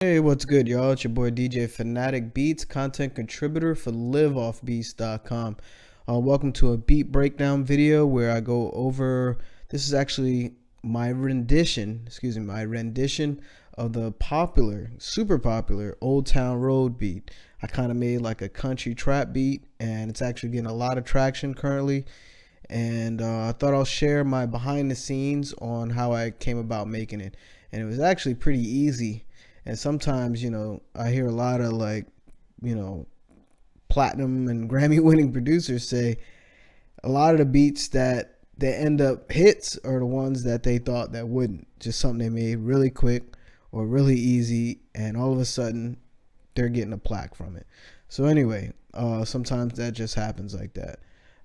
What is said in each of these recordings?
Hey, what's good, y'all? It's your boy DJ Fanatic Beats, content contributor for LiveOffBeats.com. Welcome to a beat breakdown video where I go over. This is actually my rendition of the popular, super popular Old Town Road beat. I kind of made like a country trap beat, and it's actually getting a lot of traction currently. And I thought I'll share my behind the scenes on how I came about making it. And it was actually pretty easy. And sometimes, I hear a lot of platinum and Grammy winning producers say a lot of the beats that they end up hits are the ones that they thought that wouldn't. Just something they made really quick or really easy, and all of a sudden they're getting a plaque from it. So anyway, sometimes that just happens like that.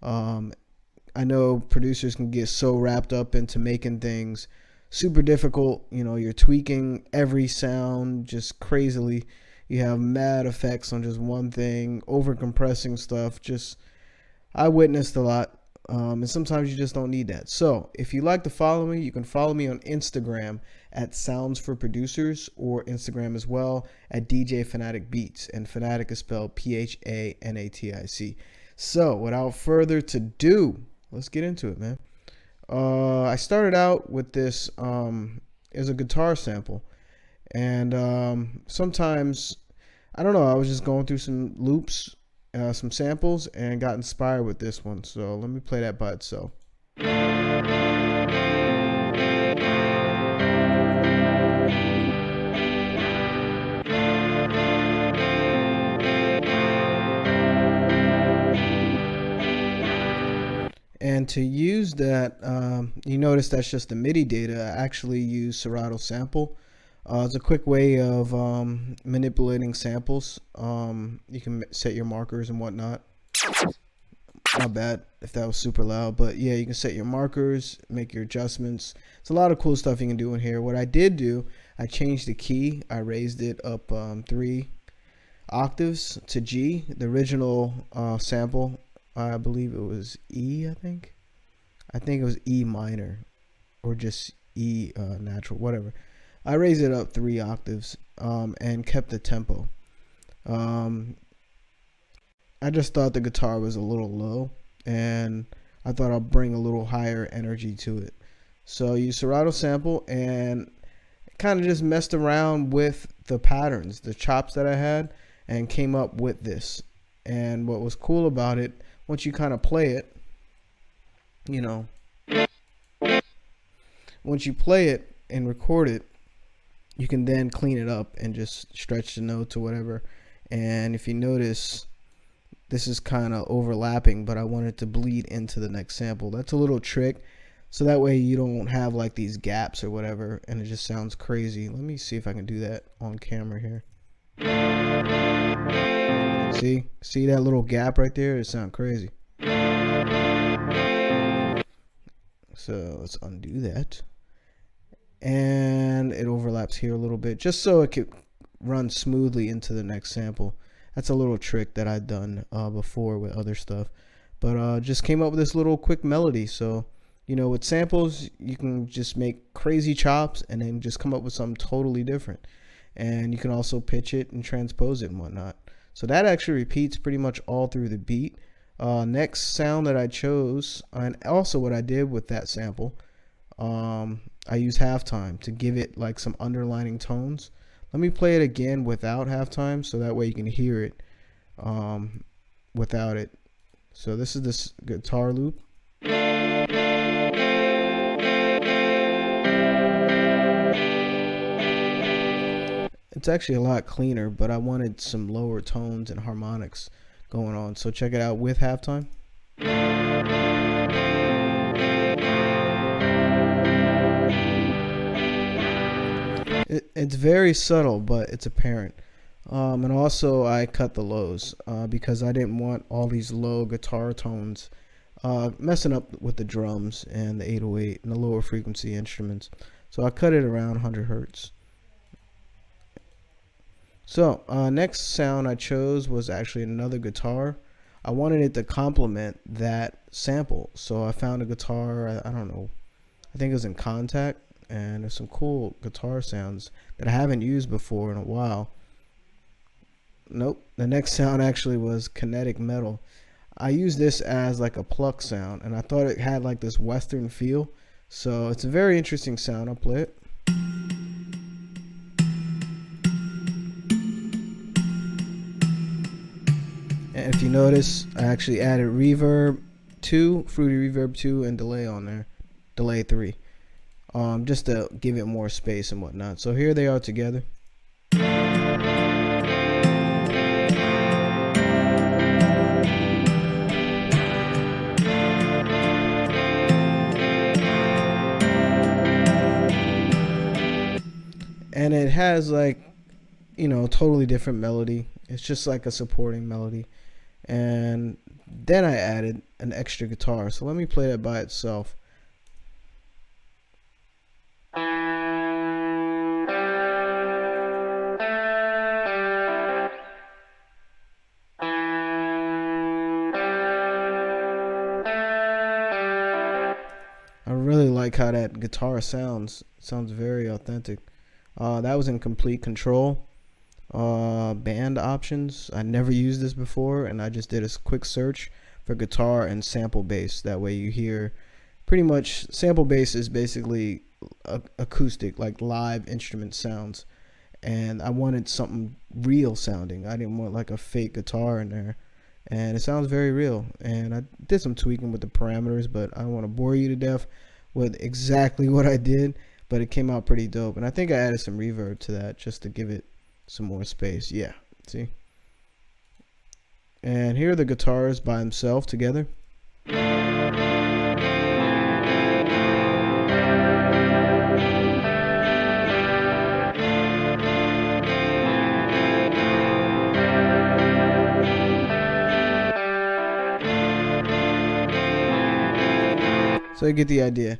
I know producers can get so wrapped up into making things super difficult. You're tweaking every sound just crazily. You have mad effects on just one thing, over compressing stuff. I witnessed a lot. And sometimes you just don't need that. So if you like to follow me, you can follow me on Instagram at Sounds for Producers, or Instagram as well at DJ Fanatic Beats. And Fanatic is spelled Phanatic. So without further to do, let's get into it, man. I started out with this as a guitar sample, and sometimes, I don't know, I was just going through some loops, some samples, and got inspired with this one. So let me play that by itself. And to use that, you notice that's just the MIDI data. I actually use Serato Sample. It's a quick way of manipulating samples. You can set your markers and whatnot. Not bad if that was super loud, but yeah, you can set your markers, make your adjustments. It's a lot of cool stuff you can do in here. What I did do, I changed the key. I raised it up 3 octaves to G. The original sample, I believe it was E, I think it was E minor, or just E natural, whatever. I raised it up 3 octaves and kept the tempo. I just thought the guitar was a little low, and I thought I'll bring a little higher energy to it. So I used Serato Sample and kind of just messed around with the patterns, the chops that I had, and came up with this. And what was cool about it, once you kind of play it, once you play it and record it, you can then clean it up and just stretch the notes or whatever. And if you notice, this is kind of overlapping, but I want it to bleed into the next sample. That's a little trick, so that way you don't have like these gaps or whatever, and it just sounds crazy. Let me see if I can do that on camera here. See that little gap right there? It sounds crazy. So let's undo that. And it overlaps here a little bit, just so it could run smoothly into the next sample. That's a little trick that I've done before with other stuff, but just came up with this little quick melody. So with samples, you can just make crazy chops and then just come up with something totally different. And you can also pitch it and transpose it and whatnot. So that actually repeats pretty much all through the beat. Next sound that I chose, and also what I did with that sample, I use halftime to give it like some underlining tones. Let me play it again without halftime, so that way you can hear it without it. So this is this guitar loop. It's actually a lot cleaner, but I wanted some lower tones and harmonics going on. So check it out with halftime. It's very subtle, but it's apparent. And also I cut the lows because I didn't want all these low guitar tones messing up with the drums and the 808 and the lower frequency instruments. So I cut it around 100 hertz. So next sound I chose was actually another guitar. I wanted it to complement that sample, so I found a guitar, I don't know, I think it was in Contact. and there's some cool guitar sounds that I haven't used before in a while. Nope, the next sound actually was kinetic metal. I used this as like a pluck sound, and I thought it had like this western feel, so it's a very interesting sound. I'll play it. And if you notice, I actually added reverb 2, Fruity Reverb 2, and delay on there, delay 3, just to give it more space and whatnot. So here they are together. And it has like, you know, totally different melody. It's just like a supporting melody. And then I added an extra guitar. So let me play that by itself. I really like how that guitar sounds. It sounds very authentic. That was in complete control. Band options. I never used this before, and I just did a quick search for guitar and sample bass. That way you hear pretty much, sample bass is basically acoustic, like live instrument sounds. And I wanted something real sounding. I didn't want like a fake guitar in there. And it sounds very real. And I did some tweaking with the parameters, but I don't want to bore you to death with exactly what I did. But it came out pretty dope. And I think I added some reverb to that just to give it some more space. Yeah, see? And here are the guitars by themselves together. So you get the idea.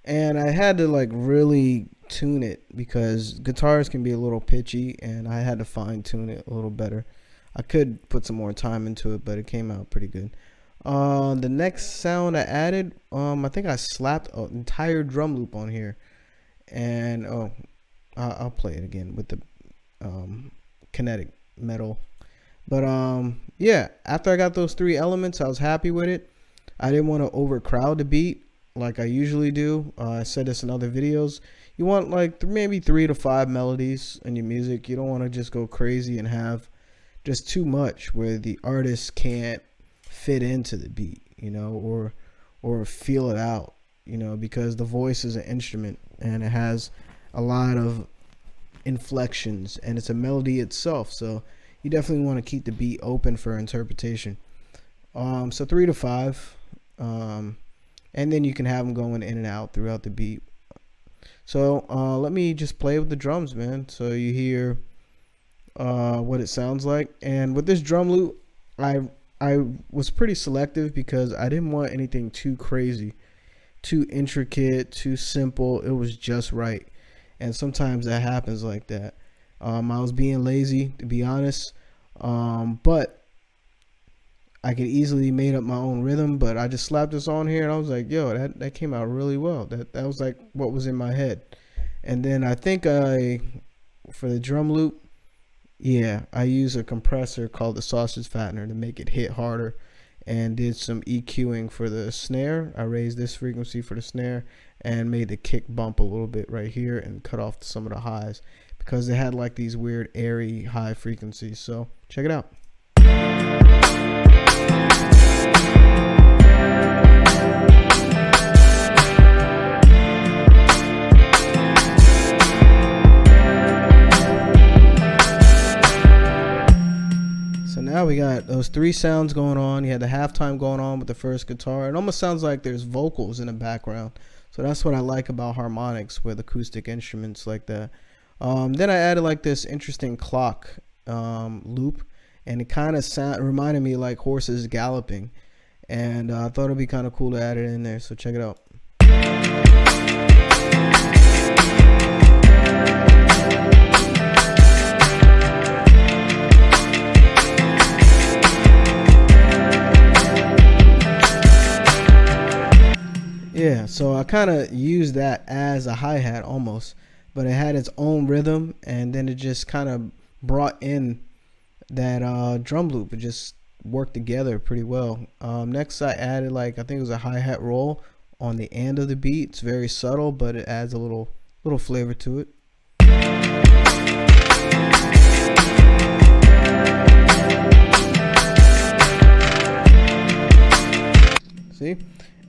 And I had to like really tune it because guitars can be a little pitchy, and I had to fine tune it a little better. I could put some more time into it, but it came out pretty good. The next sound I added, I think I slapped an entire drum loop on here. And I'll play it again with the kinetic metal. But yeah, after I got those 3 elements, I was happy with it. I didn't want to overcrowd the beat like I usually do. I said this in other videos. You want like maybe 3 to 5 melodies in your music. You don't want to just go crazy and have just too much where the artist can't fit into the beat, you know, or feel it out, you know, because the voice is an instrument and it has a lot of inflections and it's a melody itself. So you definitely want to keep the beat open for interpretation. So 3 to 5. And then you can have them going in and out throughout the beat. So let me just play with the drums, man, so you hear what it sounds like. And with this drum loop, I was pretty selective because I didn't want anything too crazy, too intricate, too simple. It was just right. And sometimes that happens like that. I was being lazy, to be honest, but I could easily made up my own rhythm, but I just slapped this on here and I was like, yo, that came out really well. That was like what was in my head. And then I think for the drum loop, yeah, I use a compressor called the sausage fattener to make it hit harder, and did some EQing for the snare. I raised this frequency for the snare and made the kick bump a little bit right here and cut off some of the highs because it had like these weird airy high frequencies. So check it out. So now we got those 3 sounds going on. You had the halftime going on with the first guitar. It almost sounds like there's vocals in the background. So that's what I like about harmonics with acoustic instruments like that. Then I added like this interesting clock loop, and it kind of reminded me like horses galloping, and I thought it'd be kind of cool to add it in there. So check it out. Yeah, So I kind of used that as a hi-hat almost, but it had its own rhythm, and then it just kind of brought in that drum loop. It just worked together pretty well. Next I added, like, I think it was a hi-hat roll on the end of the beat. It's very subtle, but it adds a little flavor to it. See?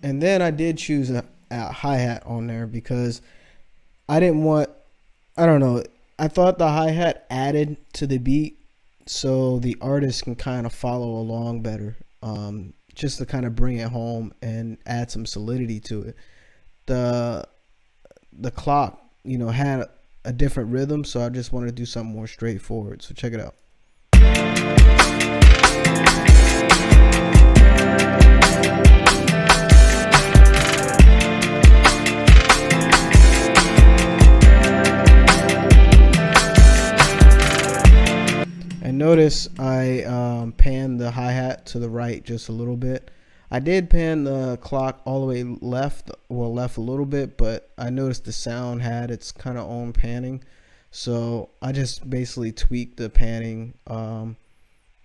And then I did choose a hi-hat on there because I didn't want, I don't know, I thought the hi-hat added to the beat so the artist can kind of follow along better, just to kind of bring it home and add some solidity to it. The clock, you know, had a different rhythm, so I just wanted to do something more straightforward. So check it out. And notice I panned the hi-hat to the right just a little bit. I did pan the clock all the way left, well, left a little bit, but I noticed the sound had its kind of own panning. So I just basically tweaked the panning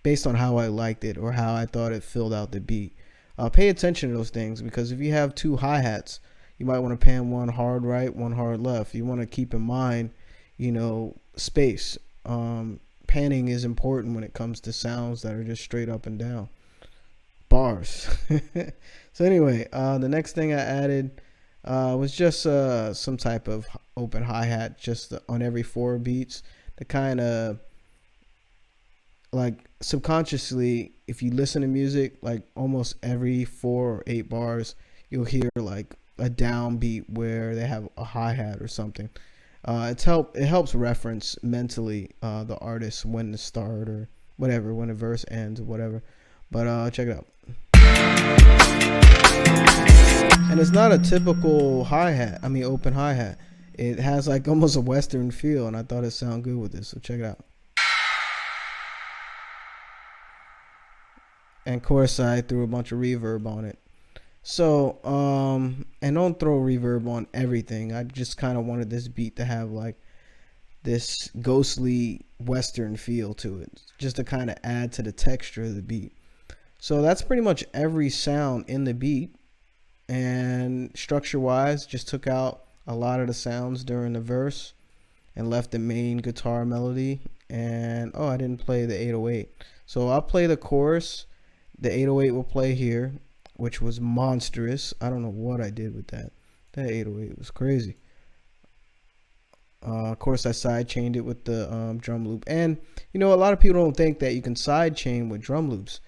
based on how I liked it or how I thought it filled out the beat. Pay attention to those things, because if you have two hi-hats, you might want to pan one hard right, one hard left. You want to keep in mind, you know, space. Panning is important when it comes to sounds that are just straight up and down. Bars. So anyway, the next thing I added was just some type of open hi-hat just on every 4 beats to kind of, like, subconsciously, if you listen to music, like almost every 4 or 8 bars you'll hear like a downbeat where they have a hi-hat or something. It helps reference mentally the artist, when to start or whatever, when a verse ends or whatever. But check it out. And it's not a typical hi-hat, I mean open hi-hat. It has like almost a Western feel, and I thought it sounded good with this, so check it out. And of course I threw a bunch of reverb on it. So and don't throw reverb on everything. I just kind of wanted this beat to have like this ghostly Western feel to it, just to kind of add to the texture of the beat. So that's pretty much every sound in the beat. And structure wise, just took out a lot of the sounds during the verse and left the main guitar melody. And oh, I didn't play the 808, so I'll play the chorus. The 808 will play here, which was monstrous. I don't know what I did with that. That 808 was crazy. Of course, I sidechained it with the drum loop. And, you know, a lot of people don't think that you can sidechain with drum loops.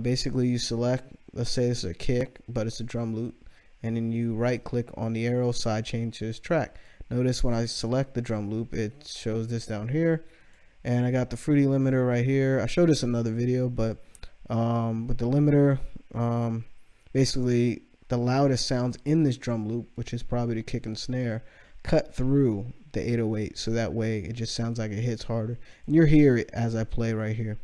Basically, you select, let's say this is a kick, but it's a drum loop. And then you right-click on the arrow, sidechain to this track. Notice when I select the drum loop, it shows this down here. And I got the fruity limiter right here. I showed this in another video, but with the limiter, basically the loudest sounds in this drum loop, which is probably the kick and snare, cut through the 808, so that way it just sounds like it hits harder. And you'll hear it as I play right here.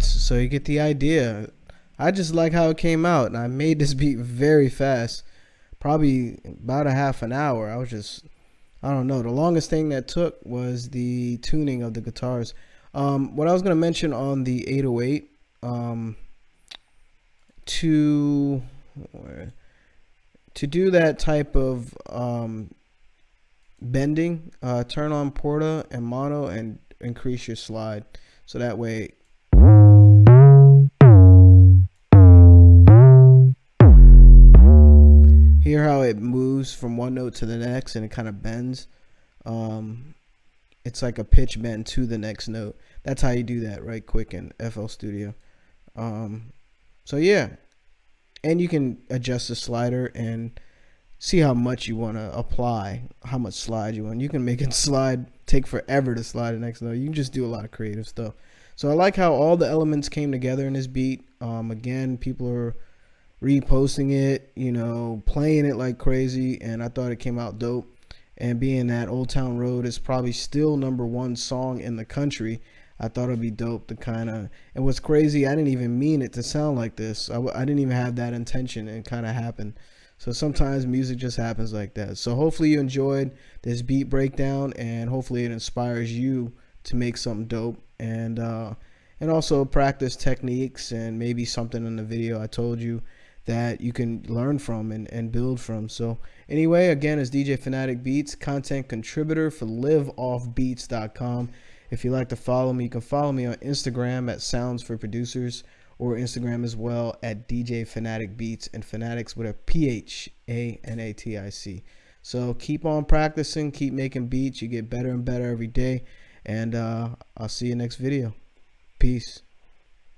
minutes, so you get the idea. I just like how it came out, and I made this beat very fast, probably about a half an hour. I don't know. The longest thing that took was the tuning of the guitars. What I was going to mention on the 808, to do that type of bending, turn on porta and mono and increase your slide, so that way hear how it moves from one note to the next and it kind of bends. It's like a pitch bend to the next note. That's how you do that right quick in FL Studio. So yeah, and you can adjust the slider and see how much you want to apply, how much slide you want. You can make it take forever to slide the next note. You can just do a lot of creative stuff. So I like how all the elements came together in this beat. Again, people are reposting it, playing it like crazy, and I thought it came out dope. And being that Old Town Road is probably still #1 song in the country, I thought it'd be dope to and what's crazy, I didn't even mean it to sound like this. I didn't even have that intention, and it kind of happened. So sometimes music just happens like that. So hopefully you enjoyed this beat breakdown, and hopefully it inspires you to make something dope, and also practice techniques, and maybe something in the video I told you that you can learn from and build from. So anyway, again, it's DJ Fanatic Beats, content contributor for LiveOffBeats.com. If you'd like to follow me, you can follow me on Instagram at Sounds for Producers, or Instagram as well at DJ Fanatic Beats, and Fanatics with a PHANATIC. So keep on practicing, keep making beats. You get better and better every day, and I'll see you next video. Peace.